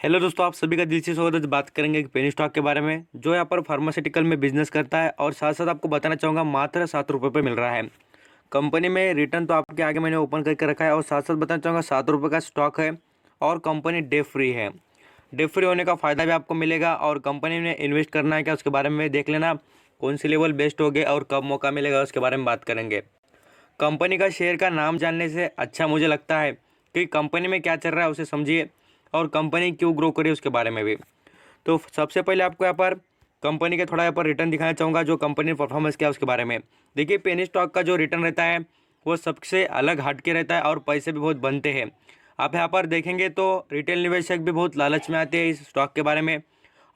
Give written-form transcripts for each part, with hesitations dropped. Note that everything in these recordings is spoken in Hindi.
हेलो दोस्तों, आप सभी का दिल से स्वागत है। बात करेंगे एक पेनी स्टॉक के बारे में जो यहाँ पर फार्मास्यूटिकल में बिजनेस करता है और साथ साथ आपको बताना चाहूँगा मात्र 7 रुपये पे मिल रहा है। कंपनी में रिटर्न तो आपके आगे मैंने ओपन करके रखा है और साथ साथ बताना चाहूँगा 7 रुपये का स्टॉक है और कंपनी डेट फ्री है। डेट फ्री होने का फ़ायदा भी आपको मिलेगा और कंपनी में इन्वेस्ट करना है क्या उसके बारे में देख लेना, कौन सी लेवल बेस्ट होगे और कब मौका मिलेगा उसके बारे में बात करेंगे। कंपनी का शेयर का नाम जानने से अच्छा मुझे लगता है कि कंपनी में क्या चल रहा है उसे समझिए और कंपनी क्यों ग्रो करे उसके बारे में भी। तो सबसे पहले आपको यहाँ पर कंपनी के थोड़ा यहाँ पर रिटर्न दिखाना चाहूँगा जो कंपनी परफॉर्मेंस क्या है उसके बारे में। देखिए, पेनी स्टॉक का जो रिटर्न रहता है वो सबसे अलग हट के रहता है और पैसे भी बहुत बनते हैं। आप यहाँ पर देखेंगे तो रिटेल निवेशक भी बहुत लालच में आते हैं इस स्टॉक के बारे में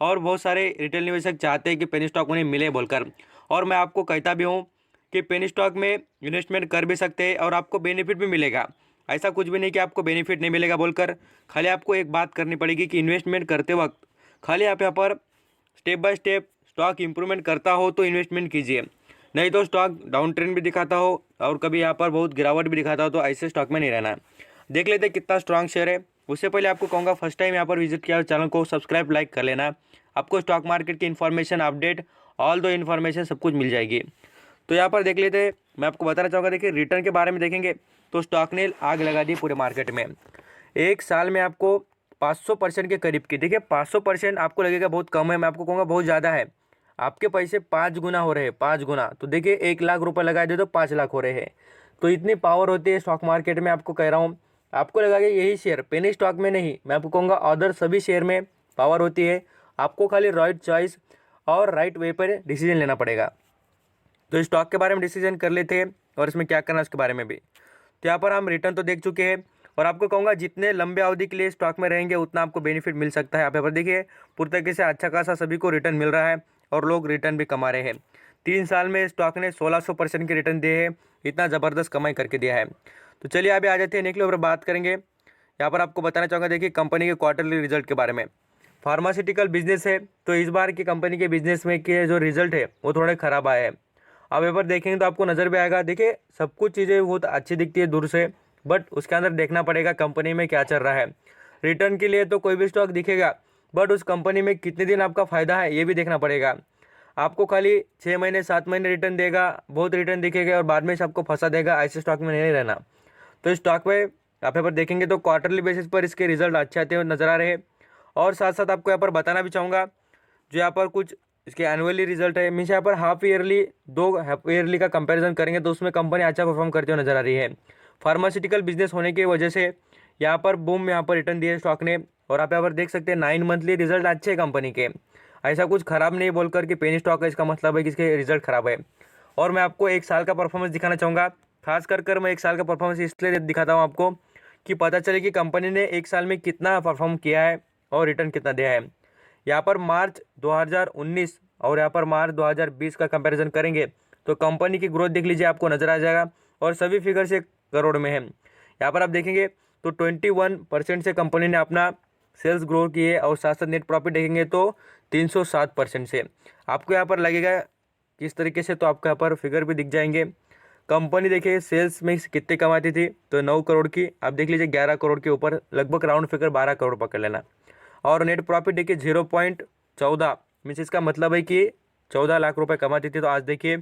और बहुत सारे रिटेल निवेशक चाहते हैं कि पेनी स्टॉक उन्हें मिले बोलकर। और मैं आपको कहता भी हूँ कि पेनी स्टॉक में इन्वेस्टमेंट कर भी सकते हैं और आपको बेनिफिट भी मिलेगा। ऐसा कुछ भी नहीं कि आपको बेनिफिट नहीं मिलेगा बोलकर। खाली आपको एक बात करनी पड़ेगी कि इन्वेस्टमेंट करते वक्त खाली आप यहाँ पर step by step stock improvement करता हो तो इन्वेस्टमेंट कीजिए, नहीं तो स्टॉक डाउन ट्रेंड भी दिखाता हो और कभी यहाँ पर बहुत गिरावट भी दिखाता हो तो ऐसे स्टॉक में नहीं रहना है। देख लेते हैं कितना स्ट्रांग शेयर है। उससे पहले आपको कहूँगा फर्स्ट टाइम यहाँ पर विजिट किया चैनल को सब्सक्राइब लाइक कर लेना। आपको स्टॉक मार्केट की इन्फॉर्मेशन अपडेट ऑल दो इन्फॉर्मेशन सब कुछ मिल जाएगी। तो यहाँ पर देख लेते हैं, मैं आपको बताना चाहूँगा। देखिए, रिटर्न के बारे में देखेंगे तो स्टॉक ने आग लगा दी पूरे मार्केट में। एक साल में आपको 500% के करीब की, देखिए 500% आपको लगेगा बहुत कम है, मैं आपको कहूँगा बहुत ज़्यादा है। आपके पैसे 5 गुना हो रहे हैं, 5 गुना। तो देखिए 1 लाख रुपये लगा दे तो 5 लाख हो रहे हैं। तो इतनी पावर होती है स्टॉक मार्केट में, आपको कह रहा हूँ। आपको लगा कि यही शेयर पेनी स्टॉक में नहीं, मैं आपको कहूँगा अदर सभी शेयर में पावर होती है। आपको खाली राइट चॉइस और राइट वे पर डिसीजन लेना पड़ेगा। तो स्टॉक के बारे में डिसीजन कर लेते हैं और इसमें क्या करना है उसके बारे में भी। तो यहाँ पर हम रिटर्न तो देख चुके हैं और आपको कहूँगा जितने लंबे अवधि के लिए स्टॉक में रहेंगे उतना आपको बेनिफिट मिल सकता है। आप यहाँ पर देखिए पूरी तरीके से अच्छा खासा सभी को रिटर्न मिल रहा है और लोग रिटर्न भी कमा रहे हैं। 3 साल में स्टॉक ने 1600% के रिटर्न दिए हैं, इतना ज़बरदस्त कमाई करके दिया है। तो चलिए अभी आ जाते हैं निकले और बात करेंगे। यहाँ पर आपको बताना चाहूँगा, देखिए कंपनी के क्वार्टरली रिजल्ट के बारे में। फार्मास्यूटिकल बिजनेस है तो इस बार की कंपनी के बिजनेस में के जो रिजल्ट है वो थोड़े ख़राब आए हैं। आप यहाँ पर देखेंगे तो आपको नज़र भी आएगा। देखिए सब कुछ चीज़ें बहुत अच्छी दिखती है दूर से, बट उसके अंदर देखना पड़ेगा कंपनी में क्या चल रहा है। रिटर्न के लिए तो कोई भी स्टॉक दिखेगा, बट उस कंपनी में कितने दिन आपका फ़ायदा है ये भी देखना पड़ेगा। आपको खाली 6 महीने 7 महीने रिटर्न देगा, बहुत रिटर्न दिखेगा और बाद में से आपको फंसा देगा, ऐसे स्टॉक में नहीं रहना। तो इस स्टॉक में आप यहाँ पर देखेंगे तो क्वार्टरली बेसिस पर इसके रिजल्ट अच्छे आते हुए नजर आ रहे हैं। और साथ साथ आपको यहाँ पर बताना भी चाहूँगा, जो यहाँ पर कुछ इसके एनुअली रिजल्ट है, मीन्स यहाँ पर हाफ ईयरली, 2 हाफ ईयरली का कंपैरिजन करेंगे तो उसमें कंपनी अच्छा परफॉर्म करते हुए नजर आ रही है। फार्मास्यूटिकल बिजनेस होने की वजह से यहाँ पर बूम यहाँ पर रिटर्न दिए स्टॉक ने। और आप यहाँ पर देख सकते हैं 9 मंथली रिजल्ट अच्छे हैं कंपनी के। ऐसा कुछ खराब नहीं बोलकर कि पेनी स्टॉक है इसका मतलब है कि इसके रिजल्ट खराब है। और मैं आपको 1 साल का परफॉर्मेंस दिखाना चाहूँगा। खास कर मैं 1 साल का परफॉर्मेंस इसलिए दिखाता हूँ आपको कि पता चले कि कंपनी ने 1 साल में कितना परफॉर्म किया है और रिटर्न कितना दिया है। यहाँ पर मार्च 2019 और यहाँ पर मार्च 2020 का कंपैरिजन करेंगे तो कंपनी की ग्रोथ देख लीजिए, आपको नजर आ जाएगा और सभी फिगर से करोड़ में है। यहाँ पर आप देखेंगे तो 21% से कंपनी ने अपना सेल्स ग्रो किए और साथ साथ नेट प्रॉफिट देखेंगे तो 307% से। आपको यहाँ पर लगेगा किस तरीके से, तो आपको यहाँ पर फिगर भी दिख जाएंगे। कंपनी देखिए सेल्स में कितने कमाती थी तो 9 करोड़ की, आप देख लीजिए 11 करोड़ के ऊपर, लगभग राउंड फिगर 12 करोड़ पकड़ लेना। और नेट प्रॉफिट देखिए 0.14, मीन्स इसका मतलब है कि 14 लाख रुपए कमाती थी तो आज देखिए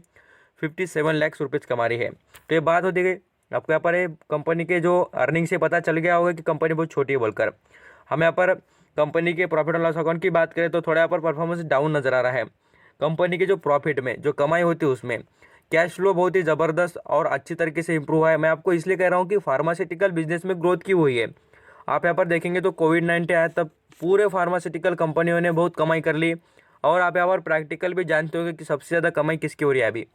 57 लाख रुपये कमा रही है। तो ये बात होती है आपको यहाँ पर कंपनी के जो अर्निंग से पता चल गया होगा कि कंपनी बहुत छोटी है बोलकर। हम यहाँ पर कंपनी के प्रॉफिट एंड लॉस अकाउंट की बात करें तो थोड़ा यहाँ पर परफॉर्मेंस डाउन नजर आ रहा है। कंपनी के जो प्रॉफिट में जो कमाई होती है उसमें कैश फ्लो बहुत ही ज़बरदस्त और अच्छी तरीके से इंप्रूव हुआ है। मैं आपको इसलिए कह रहा हूँ कि फार्मास्यूटिकल बिजनेस में ग्रोथ की हुई है। आप यहाँ पर देखेंगे तो कोविड-19 आया तब पूरे फार्मास्यूटिकल कंपनियों ने बहुत कमाई कर ली। और आप यहाँ पर प्रैक्टिकल भी जानते होंगे कि सबसे ज़्यादा कमाई किसकी हो रही है अभी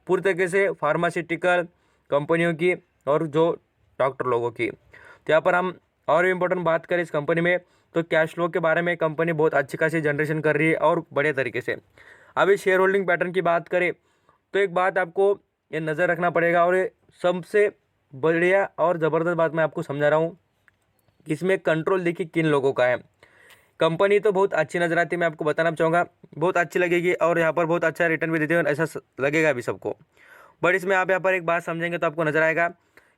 पूरी तरीके से फार्मास्यूटिकल कंपनियों की और जो डॉक्टर लोगों की। तो यहाँ पर हम और भी इम्पोर्टेंट बात करें इस कंपनी में तो कैश फ्लो के बारे में कंपनी बहुत अच्छी खासी जनरेशन कर रही है और बड़े तरीके से। अभी शेयर होल्डिंग पैटर्न की बात करें तो एक बात आपको ये नज़र रखना पड़ेगा और ये सबसे बढ़िया और ज़बरदस्त बात मैं आपको समझा रहा हूँ कि इसमें कंट्रोल देखिए किन लोगों का है। कंपनी तो बहुत अच्छी नजर आती है, मैं आपको बताना चाहूँगा बहुत अच्छी लगेगी और यहाँ पर बहुत अच्छा रिटर्न भी देते हैं, ऐसा लगेगा अभी सबको। बट इसमें आप यहाँ पर एक बात समझेंगे तो आपको नजर आएगा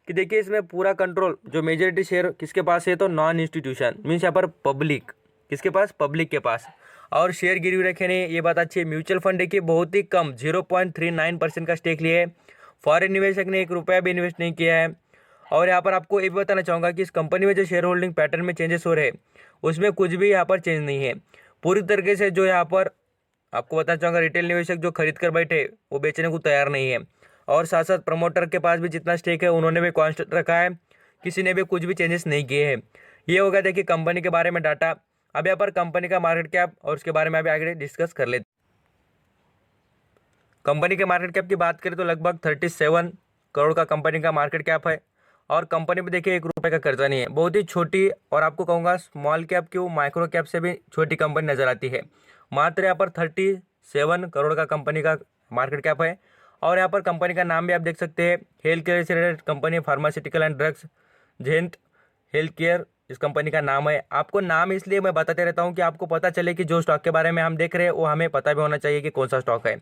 कि देखिए इसमें पूरा कंट्रोल जो मेजॉरिटी शेयर किसके पास है तो नॉन इंस्टीट्यूशन, मीन्स यहाँ पर पब्लिक किसके पास? पब्लिक के पास। और शेयर गिरवी रखे नहीं, ये बात अच्छी है। म्यूचुअल फंड देखिए बहुत ही कम 0.39% का स्टेक लिए। फॉरेन निवेशक ने 1 रुपया भी इन्वेस्ट नहीं किया है। और यहाँ पर आपको ये भी बताना चाहूँगा कि इस कंपनी में जो शेयर होल्डिंग पैटर्न में चेंजेस हो रहे हैं उसमें कुछ भी यहाँ पर चेंज नहीं है। पूरी तरीके से जो यहाँ पर आपको बताना चाहूँगा रिटेल निवेशक जो खरीद कर बैठे वो बेचने को तैयार नहीं है। और साथ साथ प्रमोटर के पास भी जितना स्टेक है उन्होंने भी कांस्टेंट रखा है, किसी ने भी कुछ भी चेंजेस नहीं किए हैं। ये हो गया देखिए कंपनी के बारे में डाटा। अब यहाँ पर कंपनी का मार्केट कैप और उसके बारे में अभी आगे डिस्कस कर लेते। कंपनी के मार्केट कैप की बात करें तो लगभग 37 करोड़ का कंपनी का मार्केट कैप है। और कंपनी में देखिए 1 रुपये का कर्जा नहीं है। बहुत ही छोटी और आपको कहूँगा स्मॉल कैप क्यों माइक्रो कैप से भी छोटी कंपनी नजर आती है। मात्र यहाँ पर 37 करोड़ का कंपनी का मार्केट कैप है। और यहाँ पर कंपनी का नाम भी आप देख सकते हैं, हेल्थ केयर से related company, pharmaceutical and drugs, जेंट हेल्थ केयर इस कंपनी का नाम है। आपको नाम इसलिए मैं बताते रहता हूँ कि आपको पता चले कि जो स्टॉक के बारे में हम देख रहे हैं वो हमें पता भी होना चाहिए कि कौन सा स्टॉक है।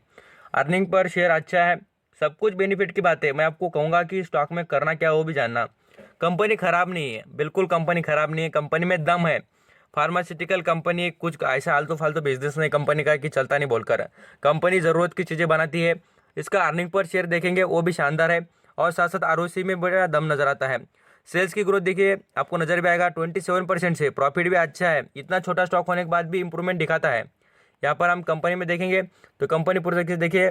अर्निंग पर शेयर अच्छा है, सब कुछ बेनिफिट की बात है। मैं आपको कहूँगा कि स्टॉक में करना क्या वो भी जानना। कंपनी खराब नहीं है, बिल्कुल कंपनी खराब नहीं है, कंपनी में दम है। फार्मास्यूटिकल कंपनी कुछ ऐसा आलतू फालतू बिजनेस नहीं कंपनी का कि चलता नहीं बोलकर, कंपनी ज़रूरत की चीज़ें बनाती है। इसका अर्निंग पर शेयर देखेंगे वो भी शानदार है। और साथ साथ आरओसी में बड़ा दम नजर आता है। सेल्स की ग्रोथ देखिए आपको नजर भी आएगा 27% से। प्रॉफिट भी अच्छा है, इतना छोटा स्टॉक होने के बाद भी इंप्रूवमेंट दिखाता है। यहाँ पर हम कंपनी में देखेंगे तो कंपनी पूरी तरीके से देखिए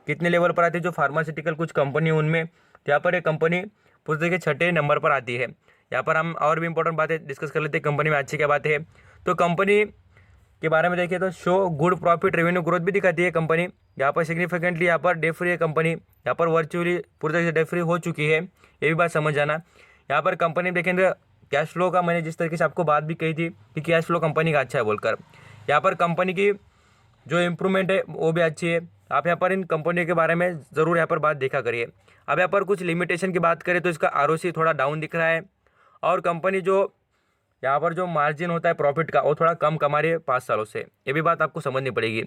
कितने लेवल पर आती है। जो फार्मास्यूटिकल कुछ कंपनी उनमें यहाँ पर एक कंपनी पूरी तरीके से 6ठे नंबर पर आती है। यहाँ पर हम और भी इंपॉर्टेंट बातें डिस्कस कर लेते हैं कंपनी में अच्छी क्या बात है। तो कंपनी के बारे में देखिए तो show good profit revenue growth भी दिखाती है कंपनी। यहाँ पर सिग्निफिकेंटली यहाँ पर डेट फ्री है कंपनी, यहाँ पर वर्चुअली पूरी तरह से डेट फ्री हो चुकी है, ये भी बात समझ जाना। यहाँ पर कंपनी देखेंगे कैश फ्लो का मैंने जिस तरीके से आपको बात भी कही थी कि कैश फ्लो कंपनी का अच्छा है बोलकर, यहाँ पर कंपनी की जो इम्प्रूवमेंट है वो भी अच्छी है। आप यहाँ पर इन कंपनियों के बारे में ज़रूर यहाँ पर बात देखा करिए। अब यहाँ पर कुछ लिमिटेशन की बात करें तो इसका आरओसी थोड़ा डाउन दिख रहा है। और कंपनी जो यहाँ पर जो मार्जिन होता है प्रॉफिट का वो थोड़ा कम कमा रही है 5 सालों से, ये भी बात आपको समझनी पड़ेगी।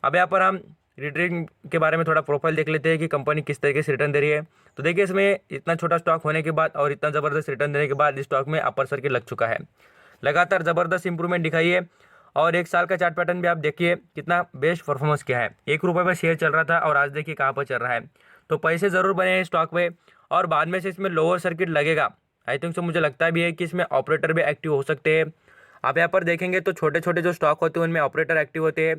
अब यहाँ पर हम रिटर्न के बारे में थोड़ा प्रोफाइल देख लेते हैं कि कंपनी किस तरीके से रिटर्न दे रही है। तो देखिए इसमें इतना छोटा स्टॉक होने के बाद और इतना ज़बरदस्त रिटर्न देने के बाद इस स्टॉक में अपर सर्किट लग चुका है, लगातार ज़बरदस्त इंप्रूवमेंट दिखाई है। और 1 साल का चार्ट पैटर्न भी आप देखिए कितना बेस्ट परफॉर्मेंस किया है। 1 रुपये पर शेयर चल रहा था और आज देखिए कहाँ पर चल रहा है। तो पैसे ज़रूर बने हैं स्टॉक में। और बाद में से इसमें लोअर सर्किट लगेगा, आई थिंक सो मुझे लगता भी है कि इसमें ऑपरेटर भी एक्टिव हो सकते हैं। आप यहाँ पर देखेंगे तो छोटे छोटे जो स्टॉक होते हैं उनमें ऑपरेटर एक्टिव होते हैं।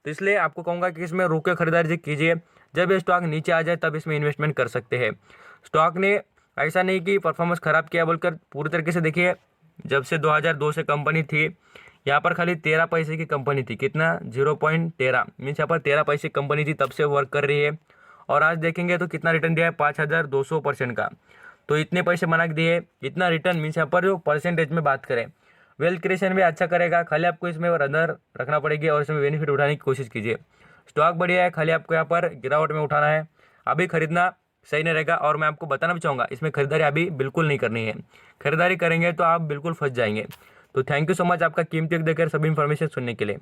तो इसलिए आपको कहूँगा कि इसमें रुक के खरीदारी कीजिए, जब ये स्टॉक नीचे आ जाए तब इसमें इन्वेस्टमेंट कर सकते हैं। स्टॉक ने ऐसा नहीं कि परफॉर्मेंस ख़राब किया बोलकर पूरी तरीके से देखिए, जब से 2002 से कंपनी थी यहाँ पर खाली 13 पैसे की कंपनी थी, कितना 0.13 मीन्स यहाँ पर 13 पैसे की कंपनी थी, तब से वर्क कर रही है। और आज देखेंगे तो कितना रिटर्न दिया है 5200% का। तो इतने पैसे बना के दिए, इतना रिटर्न मीन्स यहाँ पर जो परसेंटेज में बात करें वेल्थ क्रिएशन भी अच्छा करेगा। खाली आपको इसमें नजर रखना पड़ेगी और इसमें बेनिफिट उठाने की कोशिश कीजिए। स्टॉक बढ़िया है, खाली आपको यहाँ पर गिरावट में उठाना है, अभी खरीदना सही नहीं रहेगा। और मैं आपको बताना भी चाहूँगा इसमें खरीदारी अभी बिल्कुल नहीं करनी है, खरीदारी करेंगे तो आप बिल्कुल फंस जाएंगे। तो थैंक यू सो मच आपका कीमती वक्त देकर सभी इन्फॉर्मेशन सुनने के लिए।